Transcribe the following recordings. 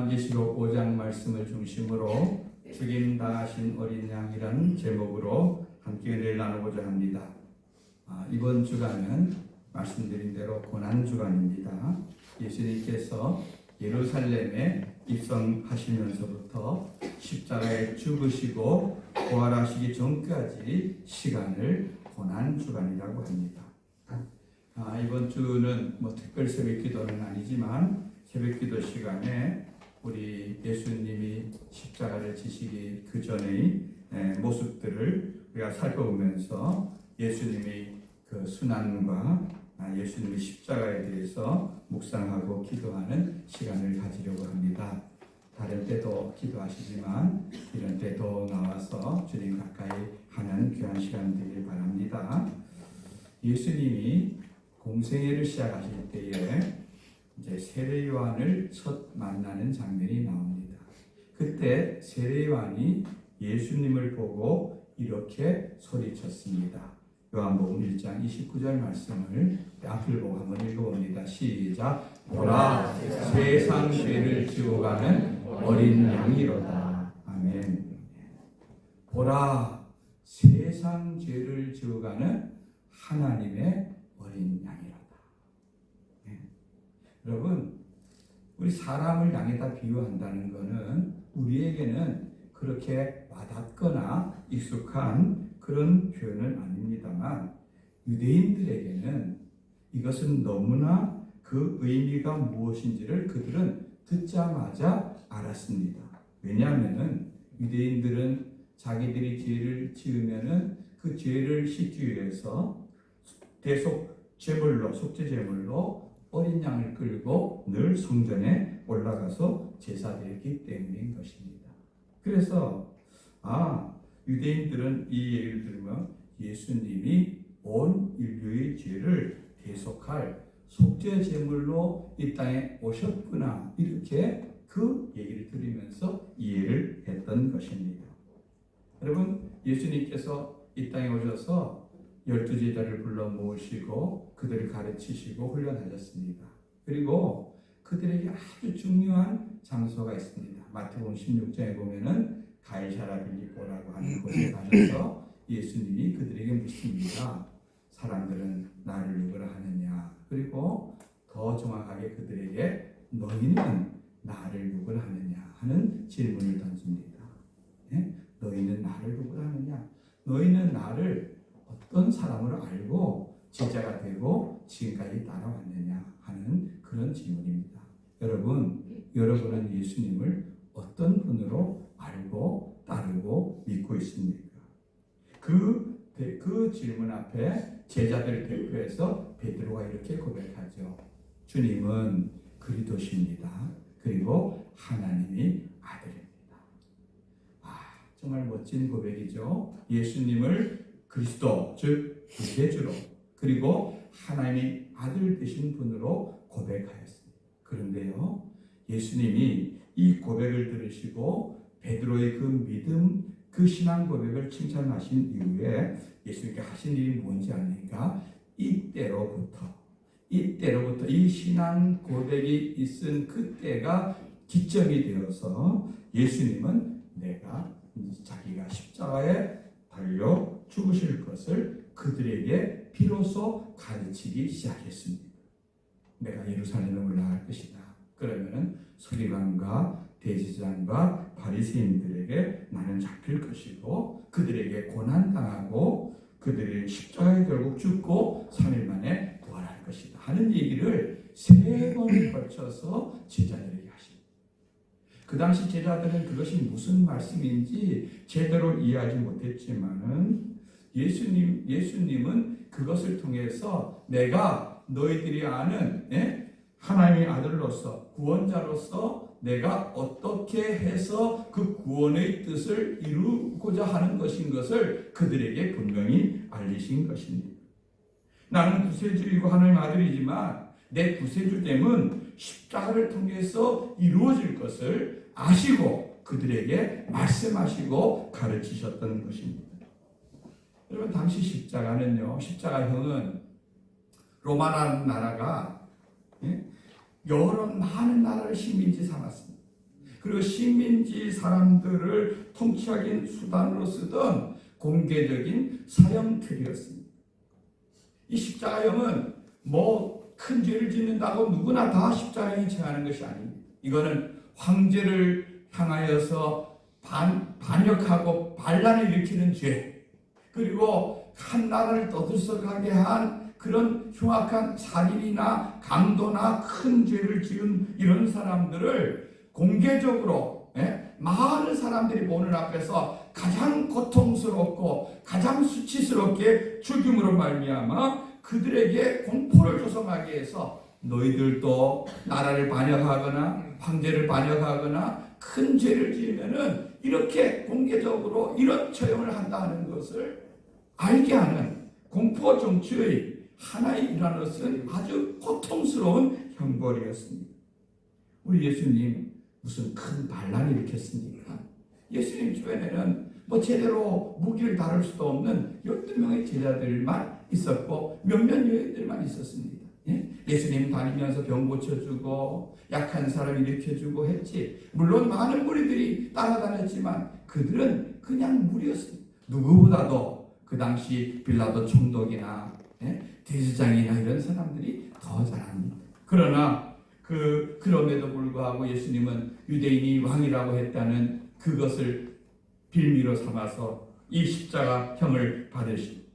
요한계시록 5장 말씀을 중심으로 죽임 당하신 어린 양이라는 제목으로 함께 은혜를 나누고자 합니다. 이번 주간은 말씀드린 대로 고난주간입니다. 예수님께서 예루살렘에 입성하시면서부터 십자가에 죽으시고 부활하시기 전까지 시간을 고난주간이라고 합니다. 이번 주는 특별 새벽기도는 아니지만 새벽기도 시간에 우리 예수님이 십자가를 지시기 그 전의 모습들을 우리가 살펴보면서 예수님의 그 순환과 예수님의 십자가에 대해서 묵상하고 기도하는 시간을 가지려고 합니다. 다른 때도 기도하시지만 이런 때도 나와서 주님 가까이 하는 귀한 시간 되길 바랍니다. 예수님이 공생애를 시작하실 때에 이제 세례 요한을 첫 만나는 장면이 나옵니다. 그때 세례 요한이 예수님을 보고 이렇게 소리쳤습니다. 요한복음 1장 29절 말씀을 앞을 보고 한번 읽어봅니다. 시작. 보라, 세상 죄를 지워가는 어린 양이로다. 아멘. 보라, 세상 죄를 지워가는 하나님의 어린 양이로다. 여러분, 우리 사람을 양에다 비유한다는 것은 우리에게는 그렇게 와닿거나 익숙한 그런 표현은 아닙니다만 유대인들에게는 이것은 너무나 그 의미가 무엇인지를 그들은 듣자마자 알았습니다. 왜냐하면 유대인들은 자기들이 죄를 지으면은 그 죄를 씻기 위해서 대속 제물로, 속죄 제물로 어린 양을 끌고 늘 성전에 올라가서 제사드렸기 때문인 것입니다. 그래서 유대인들은 이 얘기를 들으면 예수님이 온 인류의 죄를 대속할 속죄 제물로 이 땅에 오셨구나, 이렇게 그 얘기를 들으면서 이해를 했던 것입니다. 여러분, 예수님께서 이 땅에 오셔서 12제자를 불러 모으시고 그들을 가르치시고 훈련하셨습니다. 그리고 그들에게 아주 중요한 장소가 있습니다. 마태복음 16장에 보면은 가이사랴 빌립보라고 하는 곳에 가셔서 예수님이 그들에게 묻습니다. 사람들은 나를 누구라 하느냐? 그리고 더 정확하게 그들에게 너희는 나를 누구라 하느냐 하는 질문을 던집니다. 너희는 나를 누구라 하느냐? 너희는 나를 어떤 사람으로 알고 제자가 되고 지금까지 따라왔느냐 하는 그런 질문입니다. 여러분은 예수님을 어떤 분으로 알고 따르고 믿고 있습니까? 그 질문 앞에 제자들을 대표해서 베드로가 이렇게 고백하죠. 주님은 그리스도십니다. 그리고 하나님의 아들입니다. 정말 멋진 고백이죠. 예수님을 그리스도, 즉 구세주로, 그리고 하나님의 아들 되신 분으로 고백하였습니다. 그런데요, 예수님이 이 고백을 들으시고 베드로의 그 믿음, 그 신앙 고백을 칭찬하신 이후에 예수님께 하신 일이 뭔지 아닙니까? 이때로부터 이 신앙 고백이 있은 그때가 기점이 되어서 예수님은 자기가 십자가에 달려 죽으실 것을 그들에게 비로소 가르치기 시작했습니다. 내가 예루살렘에 올라갈 것이다. 그러면은 서기관과 대제사장과 바리새인들에게 나는 잡힐 것이고 그들에게 고난당하고 그들이 십자가에 결국 죽고 3일 만에 부활할 것이다 하는 얘기를 3번에 걸쳐서 제자들에게 하십니다. 그 당시 제자들은 그것이 무슨 말씀인지 제대로 이해하지 못했지만은 예수님은 그것을 통해서 내가 너희들이 아는 하나님의 아들로서 구원자로서 내가 어떻게 해서 그 구원의 뜻을 이루고자 하는 것인 것을 그들에게 분명히 알리신 것입니다. 나는 구세주이고 하나님의 아들이지만 내 구세주됨은 십자가를 통해서 이루어질 것을 아시고 그들에게 말씀하시고 가르치셨던 것입니다. 여러분, 당시 십자가형은 로마 나라가 여러 많은 나라를 식민지 삼았습니다. 그리고 식민지 사람들을 통치하기 수단으로 쓰던 공개적인 사형틀이었습니다. 이 십자가형은 뭐 큰 죄를 짓는다고 누구나 다 십자가형에 처하는 것이 아닙니다. 이거는 황제를 향하여서 반역하고 반란을 일으키는 죄, 그리고 한 나라를 떠들썩하게 한 그런 흉악한 살인이나 강도나 큰 죄를 지은 이런 사람들을 공개적으로 많은 사람들이 보는 앞에서 가장 고통스럽고 가장 수치스럽게 죽임으로 말미암아 그들에게 공포를 조성하기 위해서 너희들도 나라를 반역하거나 황제를 반역하거나 큰 죄를 지으면은 이렇게 공개적으로 이런 처형을 한다는 것을 알게 하는 공포 정치의 하나의 일환으로서는 아주 고통스러운 형벌이었습니다. 우리 예수님 무슨 큰 반란을 일으켰습니까? 예수님 주변에는 뭐 제대로 무기를 다룰 수도 없는 12명의 제자들만 있었고 몇몇 여인들만 있었습니다. 예수님 다니면서 병 고쳐주고 약한 사람 일으켜주고 했지. 물론 많은 무리들이 따라다녔지만 그들은 그냥 무리였습니다. 누구보다도 그 당시 빌라도 총독이나 대제장이나 이런 사람들이 더 잘합니다. 그러나 그럼에도 불구하고 예수님은 유대인이 왕이라고 했다는 그것을 빌미로 삼아서 이 십자가형을 받으십니다.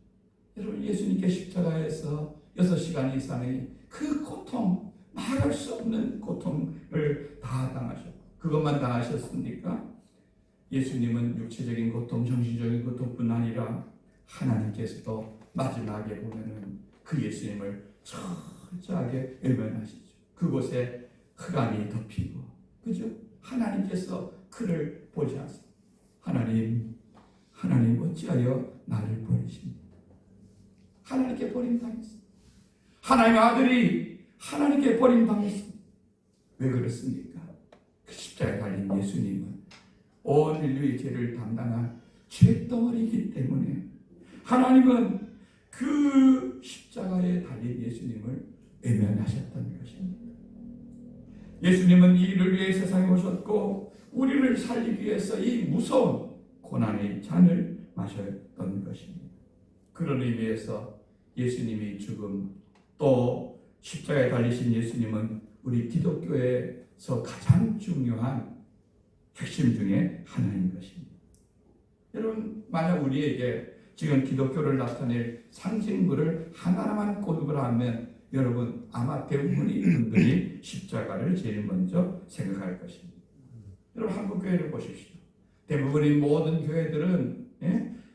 여러분, 예수님께 십자가에서 6시간 이상의 그 고통, 말할 수 없는 고통을 다 당하셨고, 그것만 당하셨습니까? 예수님은 육체적인 고통, 정신적인 고통뿐 아니라 하나님께서도 마지막에 보면은 그 예수님을 철저하게 외면하시죠. 그곳에 흑암이 덮이고, 그죠? 하나님께서 그를 보지 않습니다. 하나님 어찌하여 나를 버리십니까? 하나님께 버림당했습니다. 하나님의 아들이 하나님께 버림당했습니다. 왜 그렇습니까? 그 십자가에 달린 예수님은 온 인류의 죄를 담당한 죄덩어리이기 때문에 하나님은 그 십자가에 달린 예수님을 외면하셨던 것입니다. 예수님은 이 일을 위해 세상에 오셨고 우리를 살리기 위해서 이 무서운 고난의 잔을 마셨던 것입니다. 그런 의미에서 예수님이 죽음, 또 십자가에 달리신 예수님은 우리 기독교에서 가장 중요한 핵심 중에 하나인 것입니다. 여러분, 만약 우리에게 지금 기독교를 나타낼 상징물을 하나만 꼽으라 하면 여러분 아마 대부분의 분들이 십자가를 제일 먼저 생각할 것입니다. 여러분, 한국 교회를 보십시오. 대부분의 모든 교회들은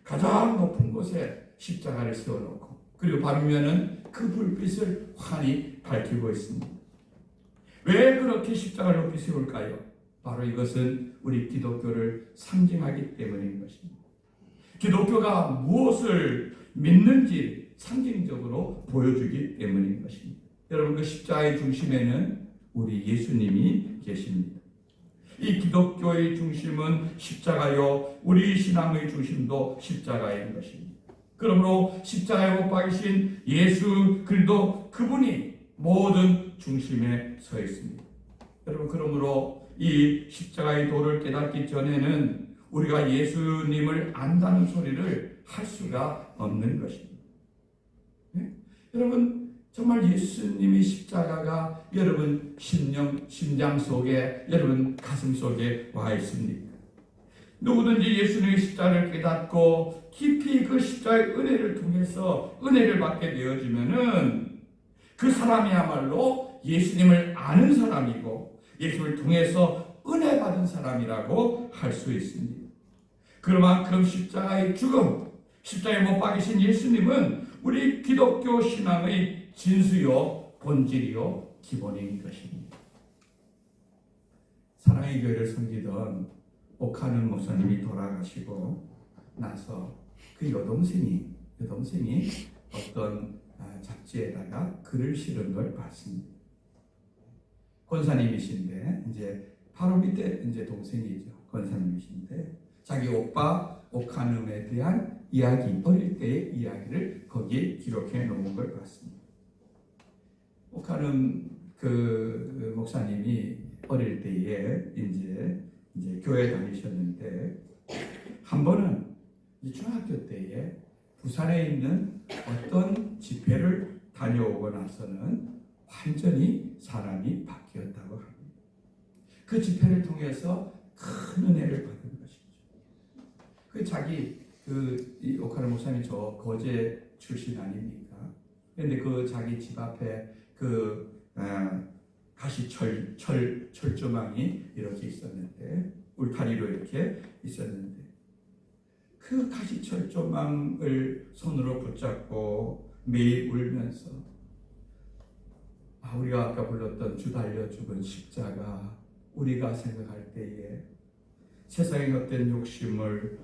가장 높은 곳에 십자가를 세워놓고 그리고 밤이면은 그 불빛을 환히 밝히고 있습니다. 왜 그렇게 십자가를 높이 세울까요? 바로 이것은 우리 기독교를 상징하기 때문인 것입니다. 기독교가 무엇을 믿는지 상징적으로 보여주기 때문인 것입니다. 여러분, 그 십자가의 중심에는 우리 예수님이 계십니다. 이 기독교의 중심은 십자가요, 우리 신앙의 중심도 십자가인 것입니다. 그러므로 십자가에 못 박이신 예수 그리스도 그분이 모든 중심에 서 있습니다. 여러분, 그러므로 이 십자가의 도를 깨닫기 전에는 우리가 예수님을 안다는 소리를 할 수가 없는 것입니다. 여러분, 정말 예수님의 십자가가 여러분 심장 속에, 여러분 가슴 속에 와 있습니까? 누구든지 예수님의 십자가를 깨닫고 깊이 그 십자가의 은혜를 통해서 은혜를 받게 되어지면은 그 사람이야말로 예수님을 아는 사람이고 예수님을 통해서 은혜 받은 사람이라고 할 수 있습니다. 그만큼 십자가의 죽음, 십자가에 못 박이신 예수님은 우리 기독교 신앙의 진수요, 본질이요, 기본인 것입니다. 사랑의 교회를 섬기던 옥하는 목사님이 돌아가시고 나서 그 여동생이 어떤 잡지에다가 글을 실은 걸 봤습니다. 권사님이신데 이제 바로 밑에 이제 동생이죠. 권사님이신데 자기 오빠 옥하눔에 대한 이야기, 어릴 때의 이야기를 거기에 기록해 놓은 걸 봤습니다. 옥하눔 그 목사님이 어릴 때에 이제 교회 다니셨는데 한 번은 중학교 때에 부산에 있는 어떤 집회를 다녀오고 나서는 완전히 사람이 바뀌었다고 합니다. 그 집회를 통해서 큰 은혜를 받은 것이죠. 그 자기 이 오카르 목사님이 저 거제 출신 아닙니까? 그런데 그 자기 집 앞에 철조망이 이렇게 있었는데 울타리로 이렇게 있었는데 그 가시철조망을 손으로 붙잡고 매일 울면서 우리가 아까 불렀던 주 달려 죽은 십자가 우리가 생각할 때에 세상의 헛된 욕심을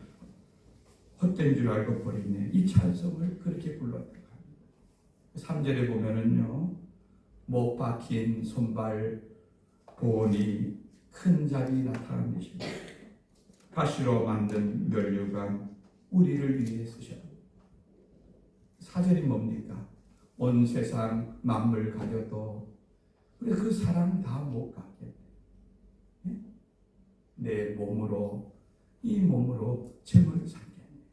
헛된 줄 알고 버리네 이 찬송을 그렇게 불렀다고 합니다. 3절에 보면은요 못 박힌 손발 보니 큰 자비 나타나시고 가시로 만든 면류관 우리를 위해 쓰셨다. 4절이 뭡니까? 온 세상 만물 가져도 우리 그 사랑 다 못 갖겠네. 내 몸으로 이 몸으로 점을 삼겠네.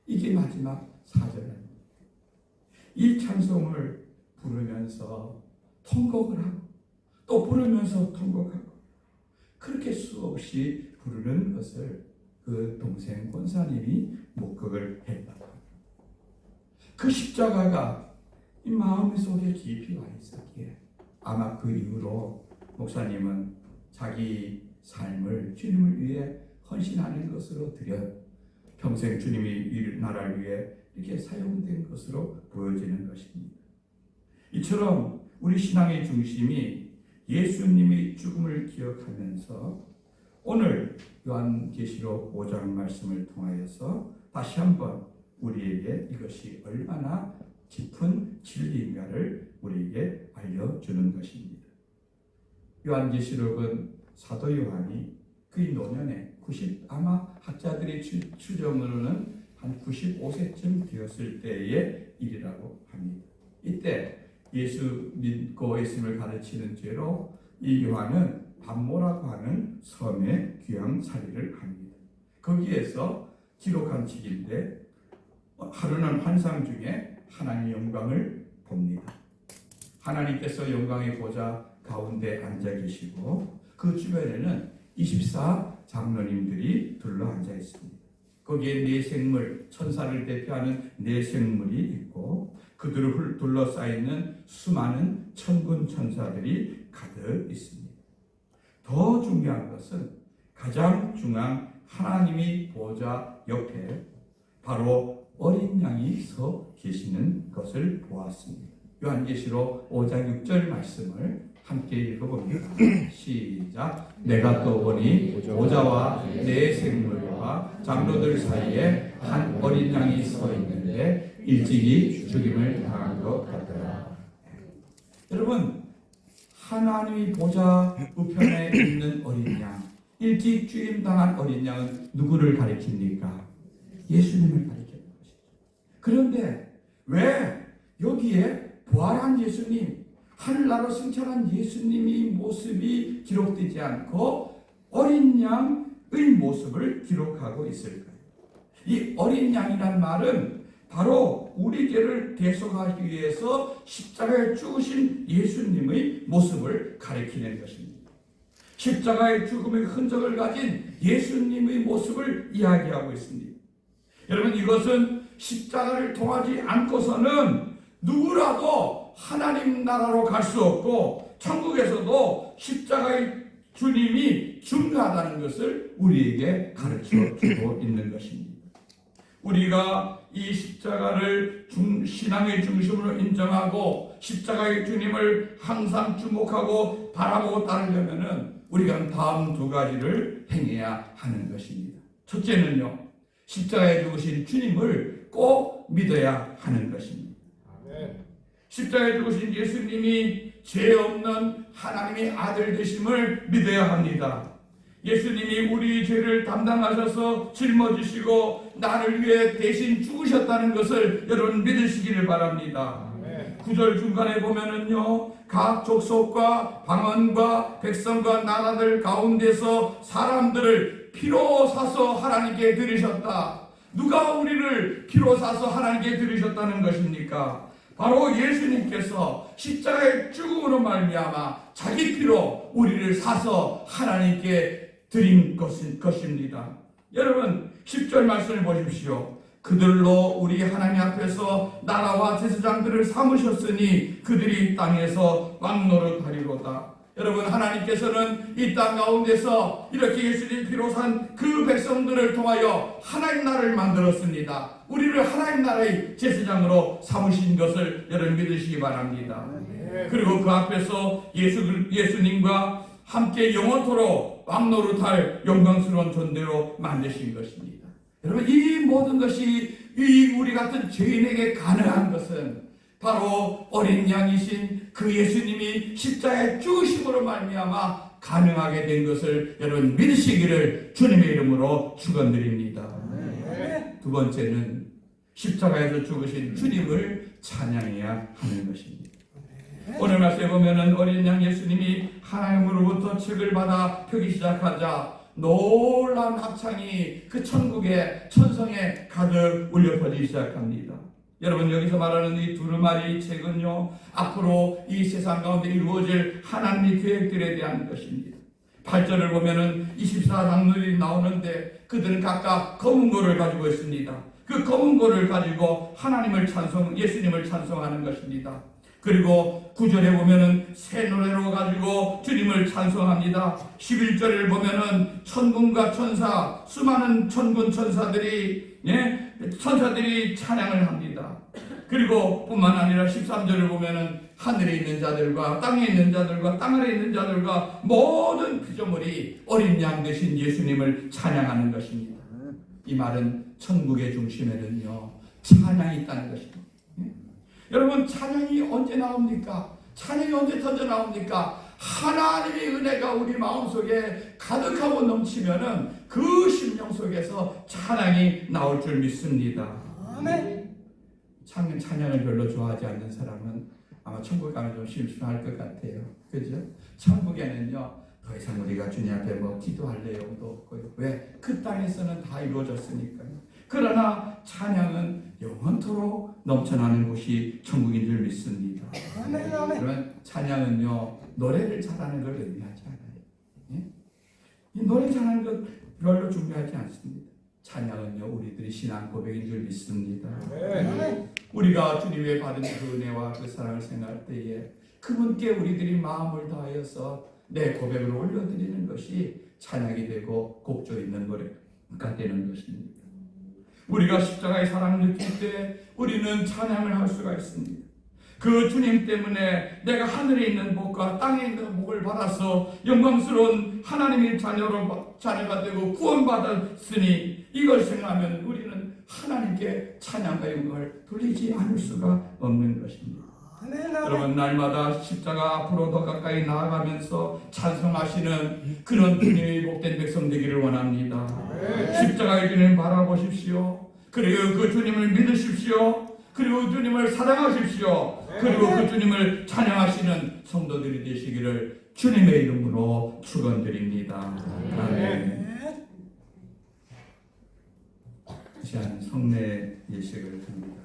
이게 마지막 4절입니다. 이 찬송을 부르면서 통곡을 하고 또 부르면서 통곡하고 그렇게 수없이 부르는 것을 그 동생 권사님이 목격을 했다고 합니다. 그 십자가가 이 마음속에 깊이 와 있었기에 아마 그 이후로 목사님은 자기 삶을 주님을 위해 헌신하는 것으로 드려 평생 주님이 이 나라를 위해 이렇게 사용된 것으로 보여지는 것입니다. 이처럼 우리 신앙의 중심이 예수님의 죽음을 기억하면서 오늘 요한계시록 5장 말씀을 통하여서 다시 한번 우리에게 이것이 얼마나 깊은 진리인가를 우리에게 알려주는 것입니다. 요한계시록은 사도 요한이 그의 노년에 아마 학자들의 추정으로는 한 95세쯤 되었을 때의 일이라고 합니다. 이때 예수 믿고 있음을 가르치는 죄로 이 요한은 반모라고 하는 섬에 귀양살이를 합니다. 거기에서 기록한 책인데 하루는 환상 중에 하나님의 영광을 봅니다. 하나님께서 영광의 보좌 가운데 앉아 계시고 그 주변에는 24 장로님들이 둘러앉아 있습니다. 거기에 네 생물, 천사를 대표하는 네 생물이 있고 그들을 둘러싸이는 수많은 천군 천사들이 가득 있습니다. 더 중요한 것은 가장 중앙 하나님의 보좌 옆에 바로 어린 양이 서 계시는 것을 보았습니다. 요한계시록 5장 6절 말씀을 함께 읽어봅니다. 시작. 내가 또 보니 보좌와 네 생물과 장로들 사이에 한 어린 양이 서 있는데 일찍이 죽임을 당한 것 같더라. 여러분, 하나님의 보좌 우편에 있는 어린 양, 일찍 죽임당한 어린 양은 누구를 가리킵니까? 예수님을 가리키는 것이죠. 그런데 왜 여기에 부활한 예수님, 하늘나라로 승천한 예수님의 모습이 기록되지 않고 어린 양의 모습을 기록하고 있을까요? 이 어린 양이란 말은 바로 우리 죄를 대속하기 위해서 십자가에 죽으신 예수님의 모습을 가리키는 것입니다. 십자가의 죽음의 흔적을 가진 예수님의 모습을 이야기하고 있습니다. 여러분, 이것은 십자가를 통하지 않고서는 누구라도 하나님 나라로 갈 수 없고 천국에서도 십자가의 주님이 중요하다는 것을 우리에게 가르쳐 주고 있는 것입니다. 우리가 이 십자가를 신앙의 중심으로 인정하고 십자가의 주님을 항상 주목하고 바라보고 따르려면 우리가 다음 두 가지를 행해야 하는 것입니다. 첫째는요, 십자가에 죽으신 주님을 꼭 믿어야 하는 것입니다. 십자가에 죽으신 예수님이 죄 없는 하나님의 아들 되심을 믿어야 합니다. 예수님이 우리 죄를 담당하셔서 짊어지시고 나를 위해 대신 죽으셨다는 것을 여러분 믿으시기를 바랍니다. 9절 중간에 보면은요, 각 족속과 방언과 백성과 나라들 가운데서 사람들을 피로 사서 하나님께 드리셨다. 누가 우리를 피로 사서 하나님께 드리셨다는 것입니까? 바로 예수님께서 십자가의 죽음으로 말미암아 자기 피로 우리를 사서 하나님께 드린 것입니다. 여러분 10절 말씀을 보십시오. 그들로 우리 하나님 앞에서 나라와 제사장들을 삼으셨으니 그들이 땅에서 왕노릇하리로다. 여러분 하나님께서는 이 땅 가운데서 이렇게 예수님 피로 산 그 백성들을 통하여 하나님 나라를 만들었습니다. 우리를 하나님 나라의 제사장으로 삼으신 것을 여러분 믿으시기 바랍니다. 그리고 그 앞에서 예수님과 함께 영원토록 왕노릇할 영광스러운 존재로 만드신 것입니다. 여러분 이 모든 것이 우리 같은 죄인에게 가능한 것은 바로 어린 양이신 그 예수님이 십자가의 죽으심으로 말미암아 가능하게 된 것을 여러분 믿으시기를 주님의 이름으로 축원드립니다. 두 번째는 십자가에서 죽으신 주님을 찬양해야 하는 것입니다. 오늘 말씀에 보면은 어린 양 예수님이 하나님으로부터 책을 받아 펴기 시작하자 놀라운 합창이 그 천국의 천성에 가득 울려 퍼지기 시작합니다. 여러분 여기서 말하는 이 두루마리 책은요 앞으로 이 세상 가운데 이루어질 하나님의 계획들에 대한 것입니다. 8절을 보면은 24장로들이 나오는데 그들은 각각 검은 고를 가지고 있습니다. 그 검은 고를 가지고 예수님을 찬송하는 것입니다. 그리고 9절에 보면은 새 노래로 가지고 주님을 찬송합니다. 11절을 보면은 천군과 천사, 수많은 천군 천사들이 찬양을 합니다. 그리고 뿐만 아니라 13절을 보면은 하늘에 있는 자들과 땅에 있는 자들과 땅 아래 있는 자들과 모든 피조물이 어린 양 되신 예수님을 찬양하는 것입니다. 이 말은 천국의 중심에는요 찬양이 있다는 것입니다. 여러분 찬양이 언제 나옵니까? 찬양이 언제 터져 나옵니까? 하나님의 은혜가 우리 마음속에 가득하고 넘치면은 그 심령 속에서 찬양이 나올 줄 믿습니다. 아멘. 찬양을 별로 좋아하지 않는 사람은 아마 천국 가면 좀 심심할 것 같아요. 그죠? 천국에는요 더 이상 우리가 주님 앞에 뭐 기도할 내용도 없고요. 왜? 그 땅에서는 다 이루어졌으니까요. 그러나 찬양은 영원토록 넘쳐나는 곳이 천국인 줄 믿습니다. 그러면 찬양은요 노래를 잘하는 걸 의미하지 않아요. 예? 이 노래 잘하는 것 별로 중요하지 않습니다. 찬양은요 우리들이 신앙 고백인 줄 믿습니다. 우리가 주님의 받은 그 은혜와 그 사랑을 생각할 때에 그분께 우리들이 마음을 다하여서 내 고백을 올려드리는 것이 찬양이 되고 곡조 있는 노래가 되는 것입니다. 우리가 십자가의 사랑을 느낄 때 우리는 찬양을 할 수가 있습니다. 그 주님 때문에 내가 하늘에 있는 복과 땅에 있는 복을 받아서 영광스러운 하나님의 자녀가 되고 구원받았으니 이걸 생각하면 우리는 하나님께 찬양과 영광을 돌리지 않을 수가 없는 것입니다. 여러분 날마다 십자가 앞으로 더 가까이 나아가면서 찬송하시는 그런 주님의 복된 백성 되기를 원합니다. 십자가의 주님 바라보십시오. 그리고 그 주님을 믿으십시오. 그리고 주님을 사랑하십시오. 그리고 그 주님을 찬양하시는 성도들이 되시기를 주님의 이름으로 축원드립니다. 아멘. 다시 한 성례 예식을 드립니다.